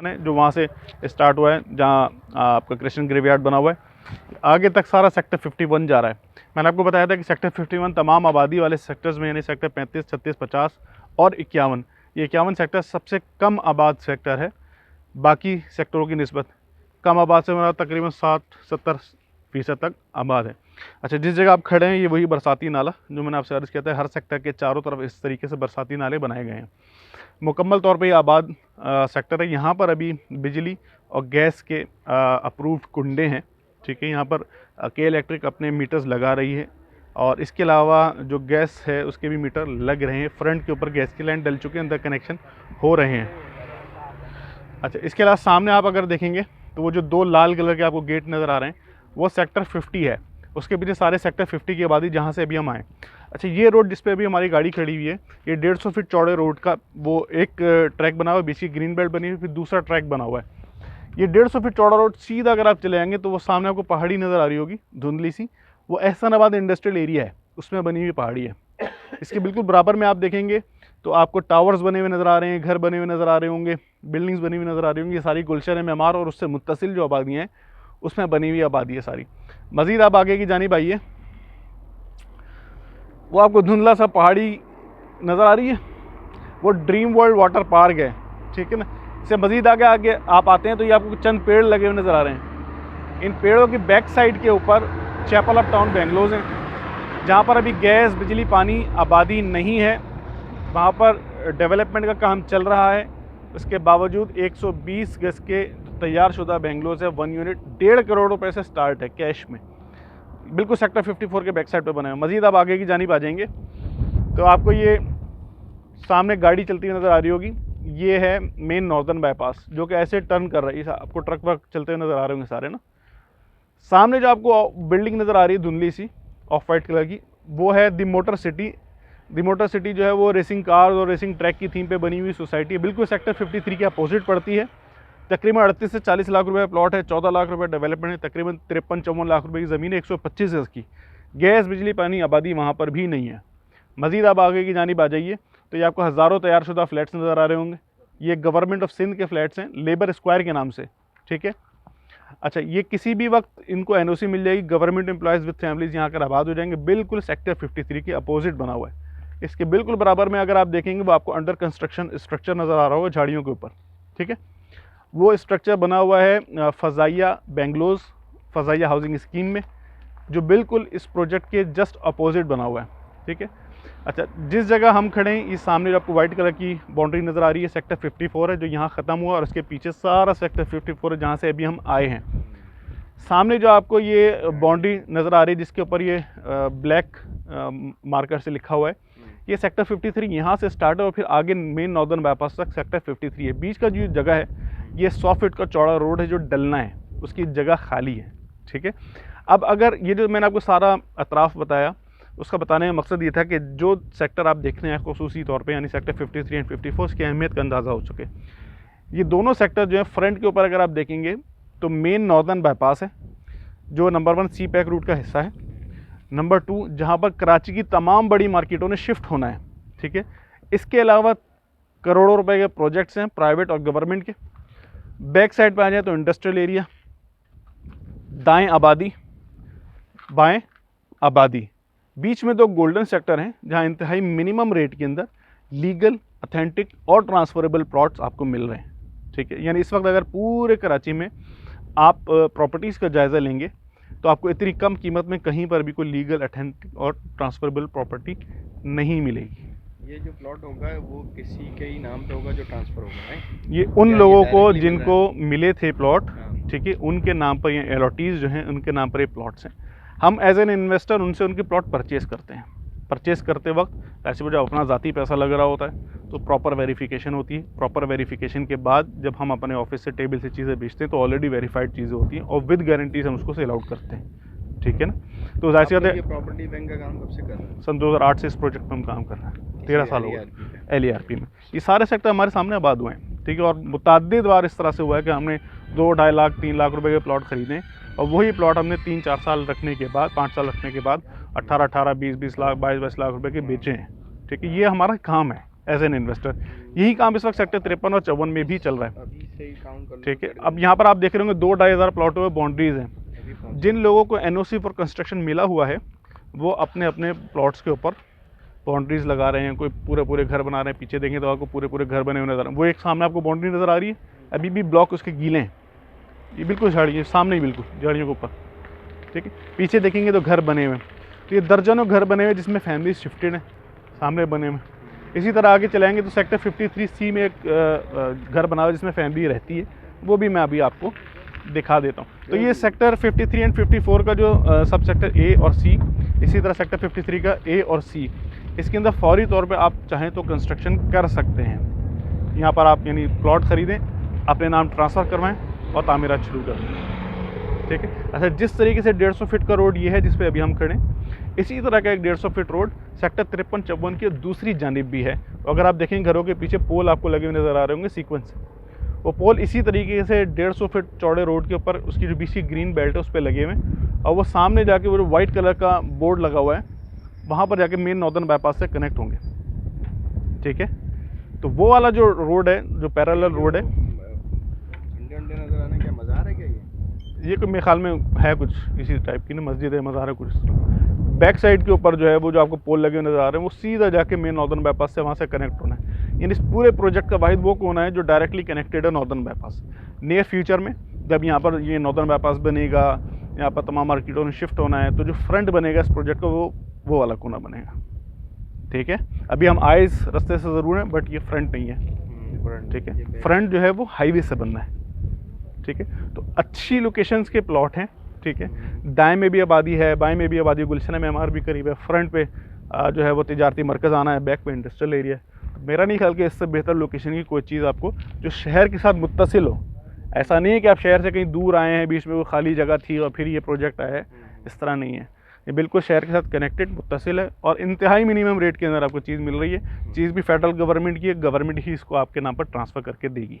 है जो वहाँ से स्टार्ट हुआ है, जहाँ आपका कृष्ण ग्रेवयार्ड बना हुआ है, आगे तक सारा सेक्टर 51 जा रहा है। मैंने आपको बताया था कि सेक्टर 51 तमाम आबादी वाले सेक्टर्स में, यानी सेक्टर 35, 36, 50 और 51, ये 51 सेक्टर सबसे कम आबाद सेक्टर है बाकी सेक्टरों की निस्बत। कम आबाद से हमारा तकरीबन 60-70% तक आबाद है। अच्छा, जिस जगह आप खड़े हैं ये वही बरसाती नाला जो मैंने आपसे अर्ज़ किया था, हर सेक्टर के चारों तरफ इस तरीके से बरसाती नाले बनाए गए हैं। मुकम्मल तौर पे ये आबाद सेक्टर है। यहाँ पर अभी बिजली और गैस के अप्रूव्ड कुंडे हैं, ठीक है। यहाँ पर के इलेक्ट्रिक अपने मीटर्स लगा रही है और इसके अलावा जो गैस है उसके भी मीटर लग रहे हैं। फ्रंट के ऊपर गैस की लाइन डल चुके हैं, अंदर कनेक्शन हो रहे हैं। अच्छा, इसके अलावा सामने आप अगर देखेंगे तो वो जो 2 लाल कलर के आपको गेट नज़र आ रहे हैं वो सेक्टर 50 है। उसके पीछे सारे सेक्टर 50 की आबादी जहाँ से अभी हम आए। अच्छा, ये रोड जिस पे अभी हमारी गाड़ी खड़ी हुई है, ये 150 फीट चौड़े रोड का वो एक ट्रैक बना हुआ है, बीच की ग्रीन बेल्ट बनी हुई, फिर दूसरा ट्रैक बना हुआ है। ये 150 फीट चौड़ा रोड सीधा अगर आप चले जाएंगे तो वो सामने आपको पहाड़ी नज़र आ रही होगी धुंधली सी, वो एहसानाबाद इंडस्ट्रियल एरिया है, उसमें बनी हुई पहाड़ी है। इसके बिल्कुल बराबर में आप देखेंगे तो आपको टावर्स बने हुए नज़र आ रहे हैं, घर बने हुए नज़र आ रहे होंगे, बिल्डिंग्स बनी हुई नज़र आ रही होंगी। ये सारी गुलशन मेमार और उससे मुत्तसिल जो आबादियाँ हैं उसमें बनी हुई आबादी है सारी। मज़ीद आप आगे की जानिब आइए, वो आपको धुंधला सा पहाड़ी नज़र आ रही है, वो ड्रीम वर्ल्ड वाटर पार्क है, ठीक है ना। इससे मज़ीद आगे आप आते हैं तो ये आपको चंद पेड़ लगे हुए नज़र आ रहे हैं। इन पेड़ों की बैक साइड के ऊपर चैपल ऑफ टाउन बेंगलोर हैं, जहाँ पर अभी गैस, बिजली, पानी, आबादी नहीं है। वहाँ पर डेवलपमेंट का काम चल रहा है। उसके बावजूद 120 गज के तैयार शुदा बेंगलोर है, 1 यूनिट 1.5 करोड़ रुपए से स्टार्ट है कैश में, बिल्कुल सेक्टर 54 के बैक साइड पे बना है। मज़ीद आप आगे की जानिब आ जाएंगे तो आपको ये सामने गाड़ी चलती हुई नज़र आ रही होगी, ये है मेन नॉर्दर्न बाईपास जो कि ऐसे टर्न कर रही है। आपको ट्रक वर्क चलते हुए नज़र आ रहे होंगे सारे ना। सामने जो आपको बिल्डिंग नज़र आ रही है धुंधली सी ऑफ वाइट कलर की, वो है the motor city. The motor city जो है वो रेसिंग कार्स और रेसिंग ट्रैक की थीम पे बनी हुई सोसाइटी है, बिल्कुल सेक्टर 53 के अपोजिट पड़ती है। तकरीबन 38 से 40 लाख रुपए प्लॉट है, 14 लाख रुपए डेवलपमेंट है, तकरीबन 53-54 लाख रुपए की ज़मीन है, 125 गज की। गैस, बिजली, पानी, आबादी वहाँ पर भी नहीं है। मज़ीद आप आगे की जानिब आ जाइए तो ये आपको हज़ारों तैयारशुदा फ्लैट्स नज़र आ रहे होंगे। ये गवर्नमेंट ऑफ सिंध के फ्लैट्स हैं, लेबर स्क्वायर के नाम से, ठीक है। अच्छा, ये किसी भी वक्त इनको एनओसी मिल जाएगी, गवर्नमेंट एम्प्लॉयज़ विद फैमिलीज यहाँ आकर आबाद हो जाएंगे। बिल्कुल सेक्टर 53 के अपोजिट बना हुआ है। इसके बिल्कुल बराबर में अगर आप देखेंगे वो आपको अंडर कंस्ट्रक्शन स्ट्रक्चर नज़र आ रहा होगा झाड़ियों के ऊपर, ठीक है। वो स्ट्रक्चर बना हुआ है फ़ज़ाइया बेंगलोर फ़ज़ाइया हाउसिंग स्कीम में, जो बिल्कुल इस प्रोजेक्ट के जस्ट अपोजिट बना हुआ है, ठीक है। अच्छा, जिस जगह हम खड़े हैं ये सामने जो आपको वाइट कलर की बाउंड्री नज़र आ रही है सेक्टर 54 है जो यहाँ ख़त्म हुआ, और इसके पीछे सारा सेक्टर 54 है जहाँ से अभी हम आए हैं। सामने जो आपको ये बाउंड्री नज़र आ रही है जिसके ऊपर ये ब्लैक मार्कर से लिखा हुआ है, ये सेक्टर 53 यहाँ से स्टार्ट है और फिर आगे मेन नॉर्दर्न बाईपास तक सेक्टर 53 है। बीच का जो जगह है ये 100 फीट का चौड़ा रोड है जो डलना है, उसकी जगह खाली है, ठीक है। अब अगर ये जो मैंने आपको सारा अतराफ़ बताया उसका बताने का मकसद ये था कि जो सेक्टर आप देख रहे हैं ख़ुसूसी तौर पे, यानी सेक्टर 53 एंड 54 की अहमियत का अंदाज़ा हो चुके। ये दोनों सेक्टर जो है फ्रंट के ऊपर अगर आप देखेंगे तो मेन नॉर्दर्न बाईपास है जो नंबर 1 सी पैक रूट का हिस्सा है, नंबर 2 जहाँ पर कराची की तमाम बड़ी मार्केटों ने शिफ्ट होना है, ठीक है। इसके अलावा करोड़ों रुपए के प्रोजेक्ट्स हैं प्राइवेट और गवर्नमेंट के। बैक साइड पर आ जाए तो इंडस्ट्रियल एरिया, दाएँ आबादी, बाएँ आबादी, बीच में 2 गोल्डन सेक्टर हैं जहां इंतहाई मिनिमम रेट के अंदर लीगल, अथेंटिक और ट्रांसफरेबल प्लॉट्स आपको मिल रहे हैं, ठीक है। यानी इस वक्त अगर पूरे कराची में आप प्रॉपर्टीज़ का जायज़ा लेंगे तो आपको इतनी कम कीमत में कहीं पर भी कोई लीगल, अथेंटिक और ट्रांसफरेबल प्रॉपर्टी नहीं मिलेगी। ये जो प्लॉट होगा वो किसी के ही नाम पे होगा जो ट्रांसफ़र होगा, है? ये उन लोगों को जिनको मिले थे प्लॉट, ठीक है, उनके नाम पर ये एलॉटीज़ जो हैं उनके नाम पर ये प्लॉट्स हैं। हम एज एन इन्वेस्टर उनसे उनके प्लॉट परचेज़ करते हैं। परचेज़ करते वक्त ऐसे में जब अपना ज़ाती पैसा लग रहा होता है तो प्रॉपर वेरिफिकेशन होती है। प्रॉपर वेरिफिकेशन के बाद जब हम अपने ऑफिस से टेबल से चीज़ें बेचते हैं तो ऑलरेडी वेरीफाइड चीज़ें होती हैं और विद गारंटीज हम उसको सेल आउट करते हैं, ठीक है ना। तो जाहिर सी बात है, प्रॉपर्टी बैंक का काम कब से कर रहे हैं? सन 2008 से इस प्रोजेक्ट पर हम काम कर रहे हैं, 13 साल हो गए LARP में। ये सारे सेक्टर हमारे सामने आबाद हुए हैं, ठीक है। और मुतअद्दिद बार इस तरह से हुआ है कि हमने 2-2.5 लाख 3 लाख रुपए के प्लॉट खरीदे और वही प्लॉट हमने 3-4 साल रखने के बाद, 5 साल रखने के बाद 18-18, 20-20 लाख, 22-22 लाख रुपए के बेचे हैं, ठीक है। ये हमारा काम है, एज एन इन्वेस्टर। यही काम इस वक्त सेक्टर 53 और 54 में भी चल रहा है। अभी से ही काउंट कर लो। ठीक है, अब यहाँ पर आप देख रहे होंगे 2-2.5 प्लॉटों में बाउंड्रीज हैं। अभी पहुंच जिन लोगों को एनओसी फॉर कंस्ट्रक्शन मिला हुआ है वो अपने अपने प्लॉट्स के ऊपर बाउंड्रीज लगा रहे हैं, कोई पूरे पूरे घर बना रहे हैं। पीछे देखें तो आपको पूरे पूरे घर बने हुए नजर आ रहे हैं। वो एक सामने आपको बाउंड्री नज़र आ रही है, अभी भी ब्लॉक उसके गीले हैं, ये बिल्कुल झाड़ी है सामने ही, बिल्कुल झाड़ियों के ऊपर। ठीक है, पीछे देखेंगे तो घर बने हुए हैं, तो ये दर्जनों घर बने हुए जिसमें फैमिलीज शिफ्टेड हैं, सामने बने हुए। इसी तरह आगे चलाएंगे तो सेक्टर 53C में एक घर बना हुआ है जिसमें फैमिली रहती है, वो भी मैं अभी आपको दिखा देता हूँ। तो ये सेक्टर 53 एंड 54 का जो सब सेक्टर ए और सी, इसी तरह सेक्टर 53 का ए और सी, इसके अंदर फौरी तौर पे आप चाहें तो कंस्ट्रक्शन कर सकते हैं। यहाँ पर आप यानी प्लॉट ख़रीदें, अपने नाम ट्रांसफ़र करवाएं और तामीरात शुरू कर दें। ठीक है, अच्छा जिस तरीके से 150 फीट का रोड ये है जिस पे अभी हम खड़े, इसी तरह का एक 150 फीट रोड सेक्टर 53-54 की दूसरी जानिब भी है। अगर आप देखें घरों के पीछे पोल आपको लगे हुए नज़र आ रहे होंगे सीक्वेंस, वो पोल इसी तरीके से 150 फीट चौड़े रोड के ऊपर उसकी जो बीच ग्रीन बेल्ट है उस पर लगे हुए हैं, और वो सामने जाके वो जो वाइट कलर का बोर्ड लगा हुआ है वहाँ पर जाके मेन नॉर्दर्न बाईपास से कनेक्ट होंगे। ठीक है, तो वो वाला जो रोड है, जो पैरेलल रोड है, झंडे वंडे नजर आने, क्या मज़ार है क्या ये कोई मेरे ख्याल में है कुछ इसी टाइप की ना, मस्जिद है, मज़ार है कुछ। बैक साइड के ऊपर जो है वो जो आपको पोल लगे हुए नज़र आ रहे हैं वो सीधा जाके मेन नॉर्दर्न बाईपास से वहाँ से कनेक्ट होना है। यानी इस पूरे प्रोजेक्ट का वाहिद वो कोना है जो डायरेक्टली कनेक्टेड है नॉर्दर्न बाईपास। नियर फ्यूचर में जब यहाँ पर ये नॉर्दर्न बाईपास बनेगा, यहाँ पर तमाम मार्केटों में शिफ्ट होना है, तो जो फ्रंट बनेगा इस प्रोजेक्ट का वो वाला कोना बनेगा। ठीक है, अभी हम आए इस रास्ते से ज़रूर हैं बट ये फ्रंट नहीं है। ठीक है, फ्रंट जो है वो हाईवे से बनना है। ठीक है, तो अच्छी लोकेशंस के प्लॉट हैं। ठीक है, दाएं में भी आबादी है, बाएं में भी आबादी, गुलशन में हमार भी करीब है, फ्रंट पे जो है वो तिजारती मरकज़ आना है, बैक पे इंडस्ट्रियल एरिया है। मेरा नहीं ख्याल कि इससे बेहतर लोकेशन की कोई चीज़ आपको जो शहर के साथ मुत्तसिल हो। ऐसा नहीं है कि आप शहर से कहीं दूर आए हैं, बीच में वो खाली जगह थी और फिर ये प्रोजेक्ट आया है, इस तरह नहीं है। ये बिल्कुल शहर के साथ कनेक्टेड मुत्तसिल है और इंतहाई मिनिमम रेट के अंदर आपको चीज़ मिल रही है। चीज़ भी फेडरल गवर्नमेंट की है, गवर्नमेंट ही इसको आपके नाम पर ट्रांसफ़र करके देगी।